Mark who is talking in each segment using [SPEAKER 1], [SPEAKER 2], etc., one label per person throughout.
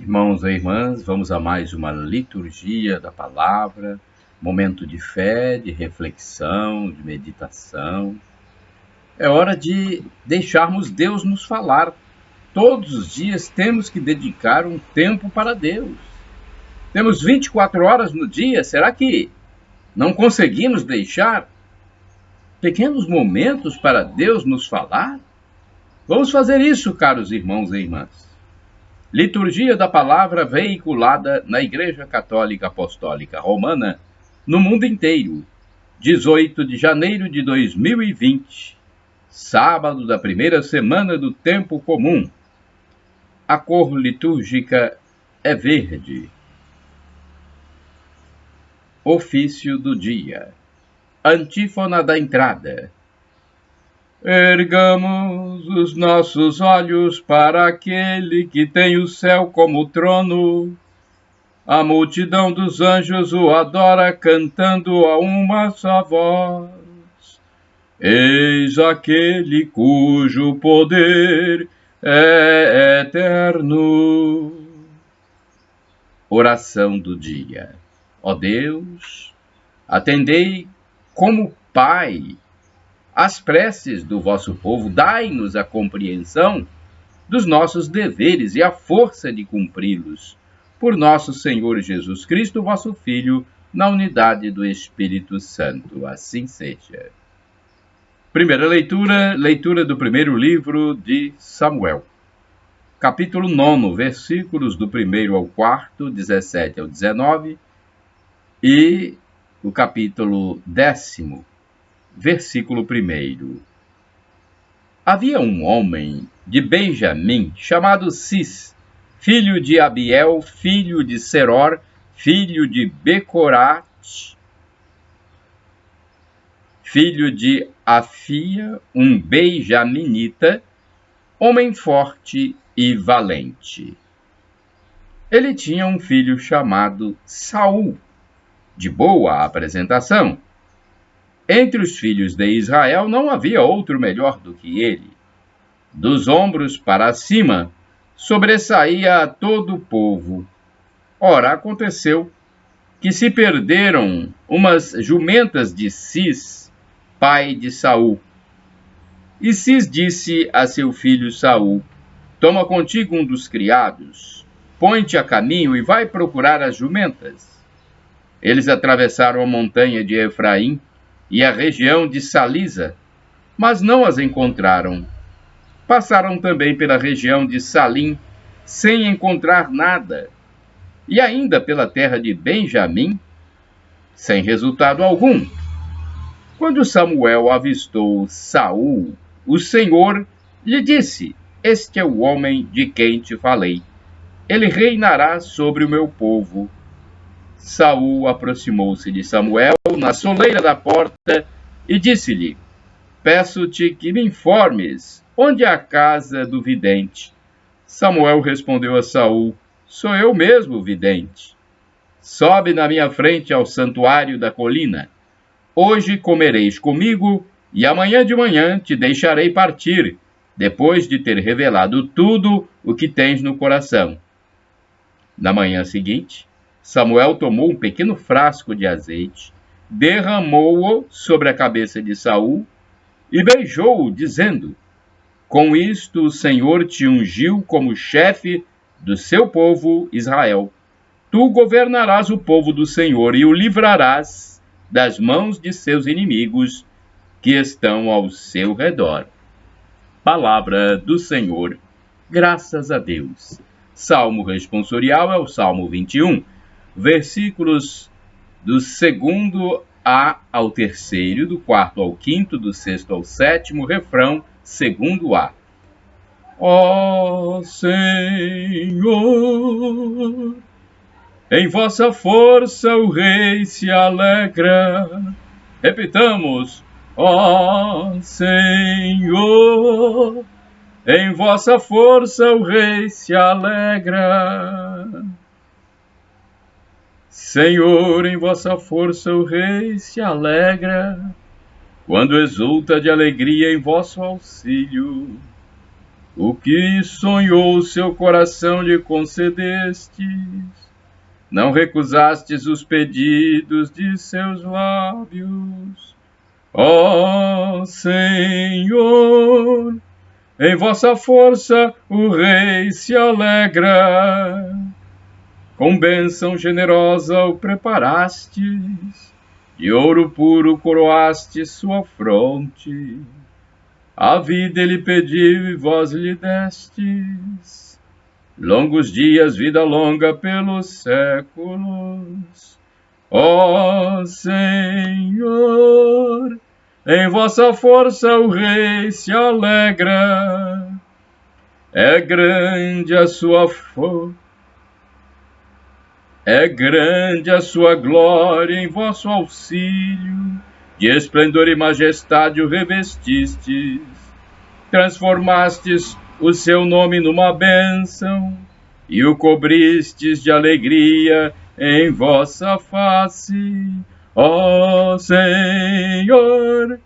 [SPEAKER 1] Irmãos e irmãs, vamos a mais uma liturgia da palavra, momento de fé, de reflexão, de meditação. É hora de deixarmos Deus nos falar. Todos os dias temos que dedicar um tempo para Deus. Temos 24 horas no dia, será que não conseguimos deixar pequenos momentos para Deus nos falar? Vamos fazer isso, caros irmãos e irmãs. Liturgia da Palavra veiculada na Igreja Católica Apostólica Romana no mundo inteiro, 18 de janeiro de 2020, sábado da primeira semana do Tempo Comum. A cor litúrgica é verde. Ofício do dia. Antífona da entrada. Ergamos os nossos olhos para aquele que tem o céu como trono. A multidão dos anjos o adora, cantando a uma só voz. Eis aquele cujo poder é eterno. Oração do dia. Ó Deus, atendei como Pai as preces do vosso povo, dai-nos a compreensão dos nossos deveres e a força de cumpri-los. Por nosso Senhor Jesus Cristo, vosso Filho, na unidade do Espírito Santo. Assim seja. Primeira leitura, leitura do primeiro livro de Samuel. Capítulo 9, versículos do 1º ao 4º, 17 ao 19, e o capítulo 10º, versículo 1. Havia um homem de Benjamim chamado Cis, filho de Abiel, filho de Seror, filho de Becorat, filho de Afia, um benjaminita, homem forte e valente. Ele tinha um filho chamado Saul, de boa apresentação. Entre os filhos de Israel não havia outro melhor do que ele. Dos ombros para cima, sobressaía a todo o povo. Ora, aconteceu que se perderam umas jumentas de Cis, pai de Saul. E Cis disse a seu filho Saul: toma contigo um dos criados, põe-te a caminho e vai procurar as jumentas. Eles atravessaram a montanha de Efraim e a região de Salisa, mas não as encontraram. Passaram também pela região de Salim, sem encontrar nada, e ainda pela terra de Benjamim, sem resultado algum. Quando Samuel avistou Saul, o Senhor lhe disse: este é o homem de quem te falei. Ele reinará sobre o meu povo. Saul aproximou-se de Samuel na soleira da porta e disse-lhe: peço-te que me informes onde é a casa do vidente. Samuel respondeu a Saul: sou eu mesmo o vidente. Sobe na minha frente ao santuário da colina. Hoje comereis comigo e amanhã de manhã te deixarei partir, depois de ter revelado tudo o que tens no coração. Na manhã seguinte, Samuel tomou um pequeno frasco de azeite, derramou-o sobre a cabeça de Saul e beijou-o, dizendo: com isto o Senhor te ungiu como chefe do seu povo Israel. Tu governarás o povo do Senhor e o livrarás das mãos de seus inimigos que estão ao seu redor. Palavra do Senhor. Graças a Deus. Salmo responsorial é o Salmo 21. Versículos do 2º ao 3º, do 4º ao 5º, do 6º ao 7º, refrão 2º. Ó Senhor, em vossa força o rei se alegra. Repitamos: ó Senhor, em vossa força o rei se alegra. Senhor, em vossa força o rei se alegra, quando exulta de alegria em vosso auxílio. O que sonhou seu coração lhe concedestes, não recusastes os pedidos de seus lábios. Ó Senhor, em vossa força o rei se alegra, com bênção generosa o preparastes, de ouro puro coroastes sua fronte. A vida ele pediu e vós lhe destes, longos dias, vida longa pelos séculos. Ó Senhor, em vossa força o rei se alegra, é grande a sua glória em vosso auxílio, de esplendor e majestade o revestistes, transformastes o seu nome numa bênção, e o cobristes de alegria em vossa face. Ó Senhor,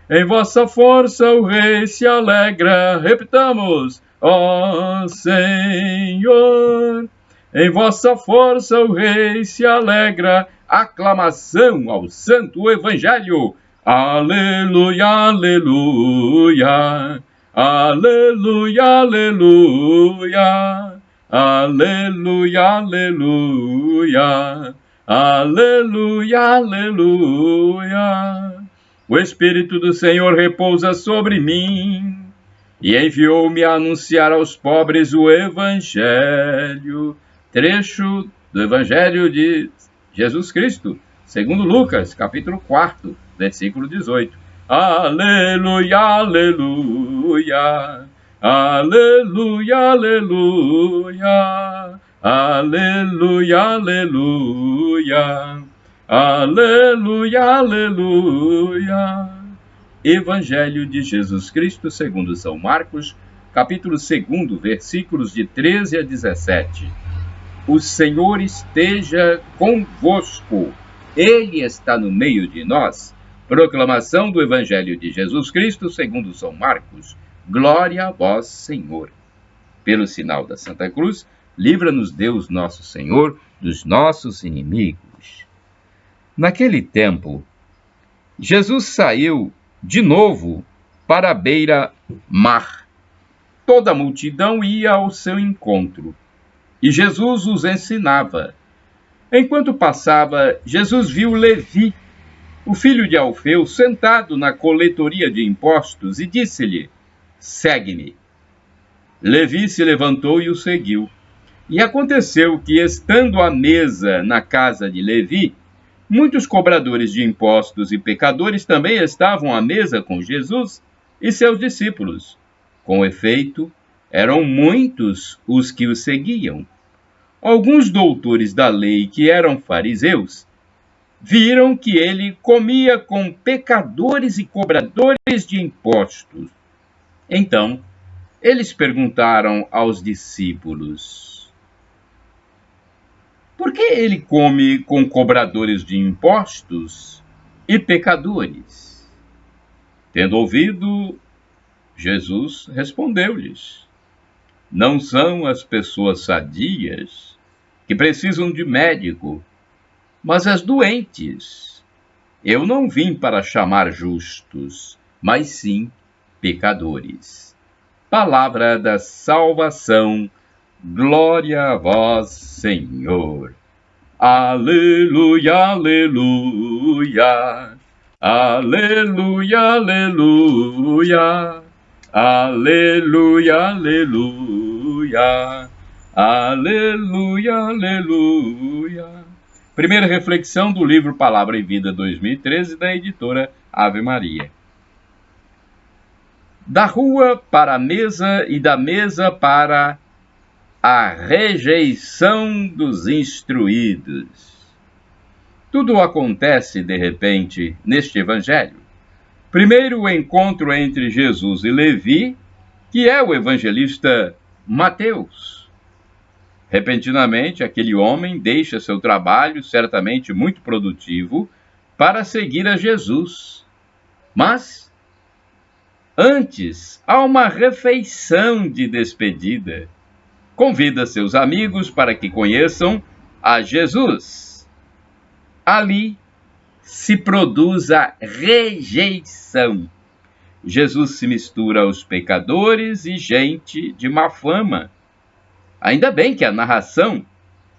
[SPEAKER 1] em vossa força o rei se alegra. Repitamos: ó Senhor, em vossa força o rei se alegra. Aclamação ao Santo Evangelho. Aleluia, aleluia. Aleluia, aleluia. Aleluia, aleluia. Aleluia, aleluia. O Espírito do Senhor repousa sobre mim e enviou-me a anunciar aos pobres o Evangelho. Trecho do Evangelho de Jesus Cristo, segundo Lucas, capítulo 4, versículo 18. Aleluia, aleluia. Aleluia, aleluia. Aleluia, aleluia. Aleluia, aleluia. Evangelho de Jesus Cristo segundo São Marcos, capítulo 2, versículos de 13 a 17. O Senhor esteja convosco. Ele está no meio de nós. Proclamação do Evangelho de Jesus Cristo segundo São Marcos. Glória a vós, Senhor. Pelo sinal da Santa Cruz, livra-nos Deus nosso Senhor dos nossos inimigos. Naquele tempo, Jesus saiu de novo para a beira-mar. Toda a multidão ia ao seu encontro, e Jesus os ensinava. Enquanto passava, Jesus viu Levi, o filho de Alfeu, sentado na coletoria de impostos, e disse-lhe: segue-me. Levi se levantou e o seguiu. E aconteceu que, estando à mesa na casa de Levi, muitos cobradores de impostos e pecadores também estavam à mesa com Jesus e seus discípulos. Com efeito, eram muitos os que o seguiam. Alguns doutores da lei, que eram fariseus, viram que ele comia com pecadores e cobradores de impostos. Então, eles perguntaram aos discípulos: por que ele come com cobradores de impostos e pecadores? Tendo ouvido, Jesus respondeu-lhes: não são as pessoas sadias que precisam de médico, mas as doentes. Eu não vim para chamar justos, mas sim pecadores. Palavra da salvação. Glória a vós, Senhor. Aleluia, aleluia. Aleluia, aleluia. Aleluia, aleluia. Aleluia, aleluia. Primeira reflexão do livro Palavra e Vida 2013, da editora Ave Maria. Da rua para a mesa e da mesa para a rejeição dos instruídos. Tudo acontece de repente neste evangelho. Primeiro, o encontro entre Jesus e Levi, que é o evangelista Mateus. Repentinamente, aquele homem deixa seu trabalho, certamente muito produtivo, para seguir a Jesus. Mas Antes, há uma refeição de despedida. Convida seus amigos para que conheçam a Jesus. Ali se produz a rejeição. Jesus se mistura aos pecadores e gente de má fama. Ainda bem que a narração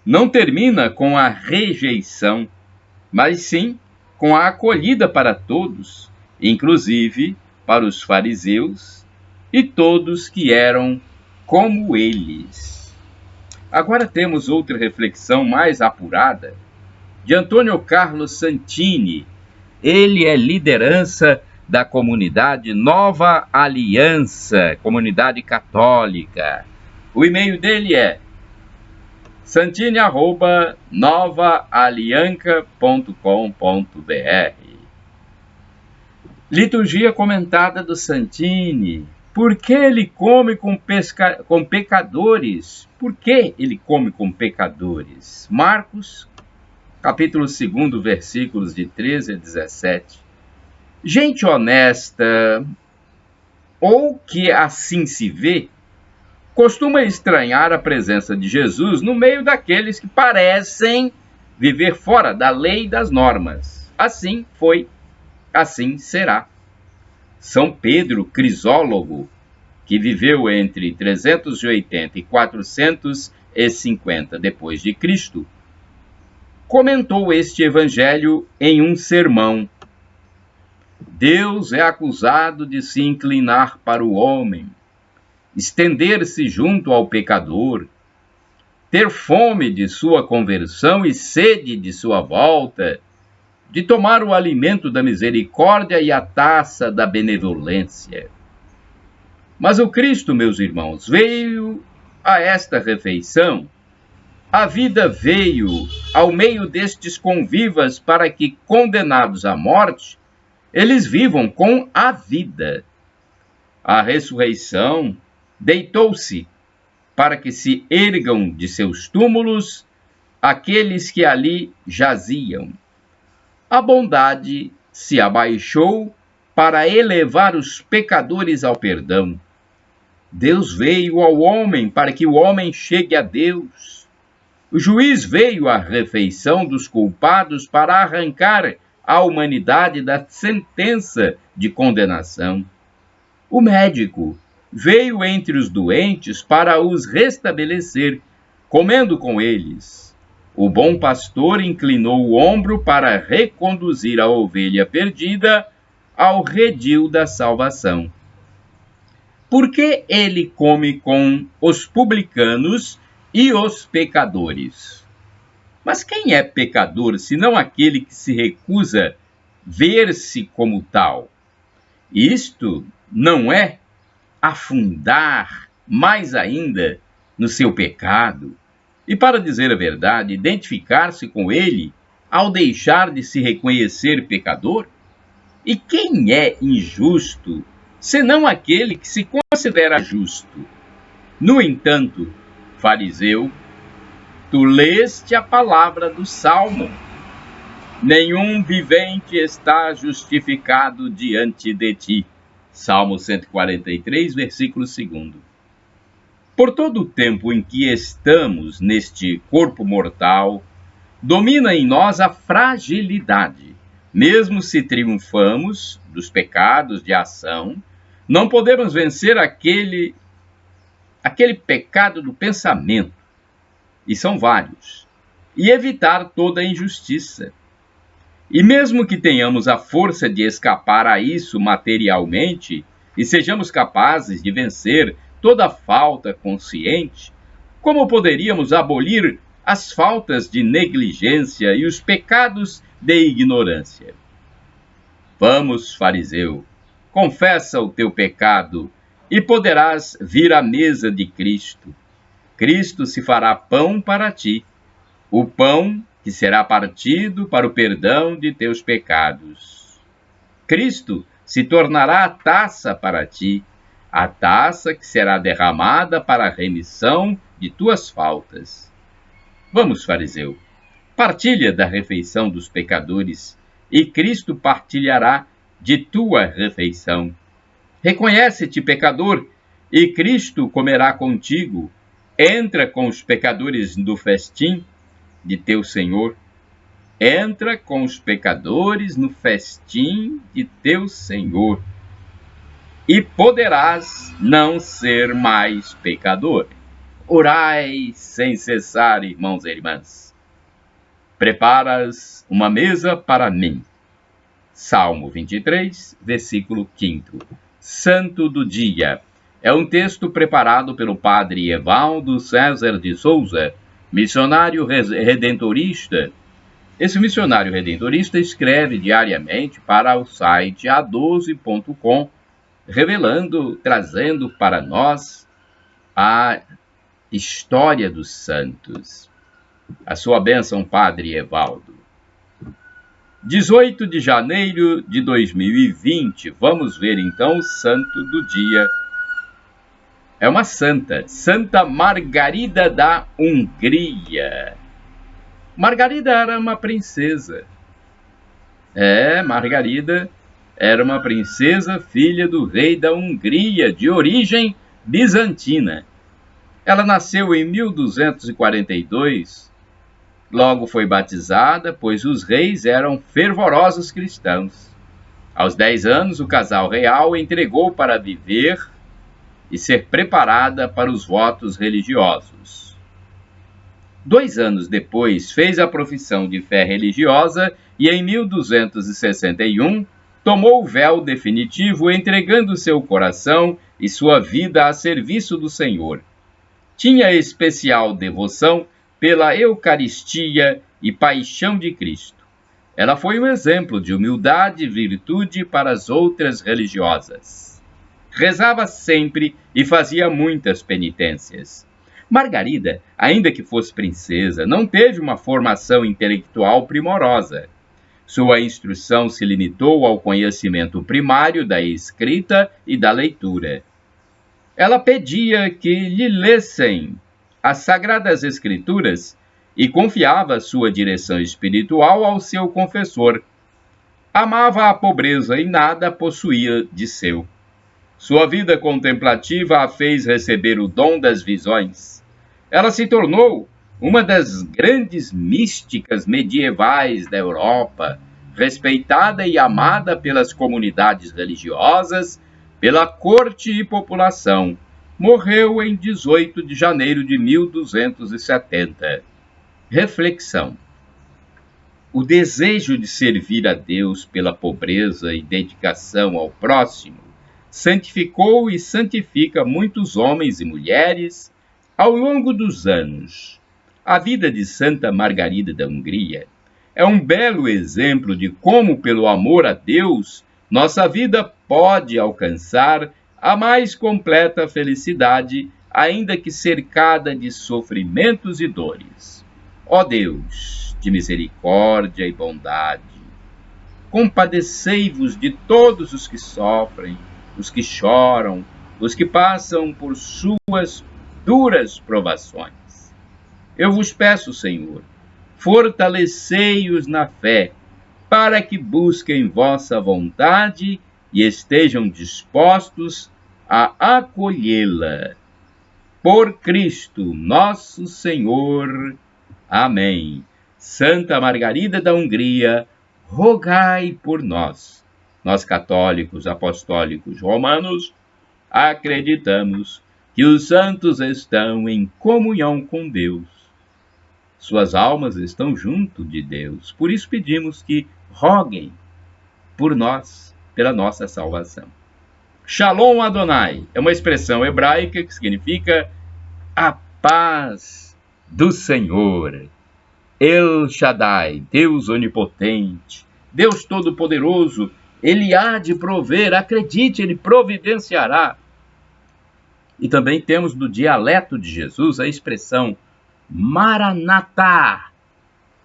[SPEAKER 1] não termina com a rejeição, mas sim com a acolhida para todos, inclusive para os fariseus e todos que eram como eles. Agora temos outra reflexão mais apurada de Antônio Carlos Santini. Ele é liderança da comunidade Nova Aliança, comunidade católica. O e-mail dele é santini@novaalianca.com.br. Liturgia comentada do Santini. Por que ele come com pecadores? Por que ele come com pecadores? Marcos, capítulo 2, versículos de 13 a 17. Gente honesta, ou que assim se vê, costuma estranhar a presença de Jesus no meio daqueles que parecem viver fora da lei e das normas. Assim foi, assim será. São Pedro Crisólogo, que viveu entre 380 e 450 depois de Cristo, comentou este evangelho em um sermão. Deus é acusado de se inclinar para o homem, estender-se junto ao pecador, ter fome de sua conversão e sede de sua volta, de tomar o alimento da misericórdia e a taça da benevolência. Mas o Cristo, meus irmãos, veio a esta refeição. A vida veio ao meio destes convivas para que, condenados à morte, eles vivam com a vida. A ressurreição deitou-se para que se ergam de seus túmulos aqueles que ali jaziam. A bondade se abaixou para elevar os pecadores ao perdão. Deus veio ao homem para que o homem chegue a Deus. O juiz veio à refeição dos culpados para arrancar a humanidade da sentença de condenação. O médico veio entre os doentes para os restabelecer, comendo com eles. O bom pastor inclinou o ombro para reconduzir a ovelha perdida ao redil da salvação. Por que ele come com os publicanos e os pecadores? Mas quem é pecador, senão aquele que se recusa ver-se como tal? Isto não é afundar mais ainda no seu pecado e, para dizer a verdade, identificar-se com ele ao deixar de se reconhecer pecador? E quem é injusto, senão aquele que se considera justo? No entanto, fariseu, tu leste a palavra do Salmo. Nenhum vivente está justificado diante de ti. Salmo 143, versículo 2. Por todo o tempo em que estamos neste corpo mortal, domina em nós a fragilidade. Mesmo se triunfamos dos pecados de ação, não podemos vencer aquele pecado do pensamento, e são vários, e evitar toda injustiça. E mesmo que tenhamos a força de escapar a isso materialmente e sejamos capazes de vencer toda falta consciente, como poderíamos abolir as faltas de negligência e os pecados de ignorância? Vamos, fariseu, confessa o teu pecado e poderás vir à mesa de Cristo. Cristo se fará pão para ti, o pão que será partido para o perdão de teus pecados. Cristo se tornará a taça para ti, a taça que será derramada para a remissão de tuas faltas. Vamos, fariseu, partilha da refeição dos pecadores, e Cristo partilhará de tua refeição. Reconhece-te pecador, e Cristo comerá contigo. Entra com os pecadores no festim de teu Senhor. Entra com os pecadores no festim de teu Senhor, e poderás não ser mais pecador. Orai sem cessar, irmãos e irmãs. Preparas uma mesa para mim. Salmo 23, versículo 5. Santo do Dia. É um texto preparado pelo padre Evaldo César de Souza, missionário redentorista. Esse missionário redentorista escreve diariamente para o site a12.com, trazendo para nós a história dos santos. A sua bênção, Padre Evaldo. 18 de janeiro de 2020, vamos ver então o santo do dia. É uma santa, Santa Margarida da Hungria. Margarida era uma princesa. Margarida era uma princesa, filha do rei da Hungria, de origem bizantina. Ela nasceu em 1242. Logo foi batizada, pois os reis eram fervorosos cristãos. Aos 10 anos, o casal real entregou para viver e ser preparada para os votos religiosos. 2 anos depois, fez a profissão de fé religiosa e, em 1261, tomou o véu definitivo, entregando seu coração e sua vida a serviço do Senhor. Tinha especial devoção pela Eucaristia e paixão de Cristo. Ela foi um exemplo de humildade e virtude para as outras religiosas. Rezava sempre e fazia muitas penitências. Margarida, ainda que fosse princesa, não teve uma formação intelectual primorosa. Sua instrução se limitou ao conhecimento primário da escrita e da leitura. Ela pedia que lhe lessem as Sagradas Escrituras e confiava sua direção espiritual ao seu confessor. Amava a pobreza e nada possuía de seu. Sua vida contemplativa a fez receber o dom das visões. Ela se tornou uma das grandes místicas medievais da Europa, respeitada e amada pelas comunidades religiosas, pela corte e população. Morreu em 18 de janeiro de 1270. Reflexão. O desejo de servir a Deus pela pobreza e dedicação ao próximo santificou e santifica muitos homens e mulheres ao longo dos anos. A vida de Santa Margarida da Hungria é um belo exemplo de como, pelo amor a Deus, nossa vida pode alcançar a mais completa felicidade, ainda que cercada de sofrimentos e dores. Ó Deus, de misericórdia e bondade, compadecei-vos de todos os que sofrem, os que choram, os que passam por suas duras provações. Eu vos peço, Senhor, fortalecei-os na fé, para que busquem vossa vontade e estejam dispostos a acolhê-la. Por Cristo nosso Senhor. Amém. Santa Margarida da Hungria, rogai por nós. Nós, católicos, apostólicos, romanos, acreditamos que os santos estão em comunhão com Deus. Suas almas estão junto de Deus. Por isso pedimos que roguem por nós, pela nossa salvação. Shalom Adonai é uma expressão hebraica que significa a paz do Senhor. El Shaddai, Deus onipotente, Deus todo-poderoso, Ele há de prover, acredite, Ele providenciará. E também temos no dialeto de Jesus a expressão Maranatá.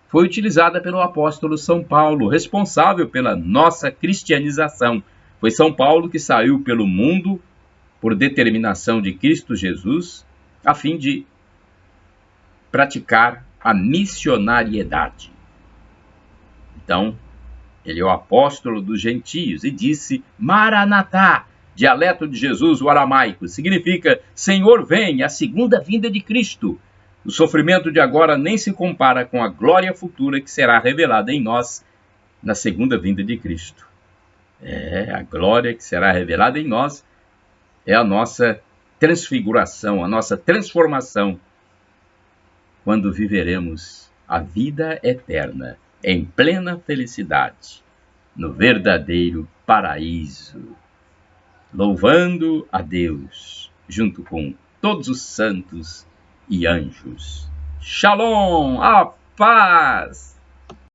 [SPEAKER 1] Foi utilizada pelo apóstolo São Paulo, responsável pela nossa cristianização. Foi São Paulo que saiu pelo mundo por determinação de Cristo Jesus, a fim de praticar a missionariedade. Então, ele é o apóstolo dos gentios e disse, Maranatá, dialeto de Jesus, o aramaico, significa Senhor vem, a segunda vinda de Cristo. O sofrimento de agora nem se compara com a glória futura que será revelada em nós na segunda vinda de Cristo. A glória que será revelada em nós é a nossa transfiguração, a nossa transformação, quando viveremos a vida eterna em plena felicidade, no verdadeiro paraíso, louvando a Deus, junto com todos os santos e anjos. Shalom, a paz!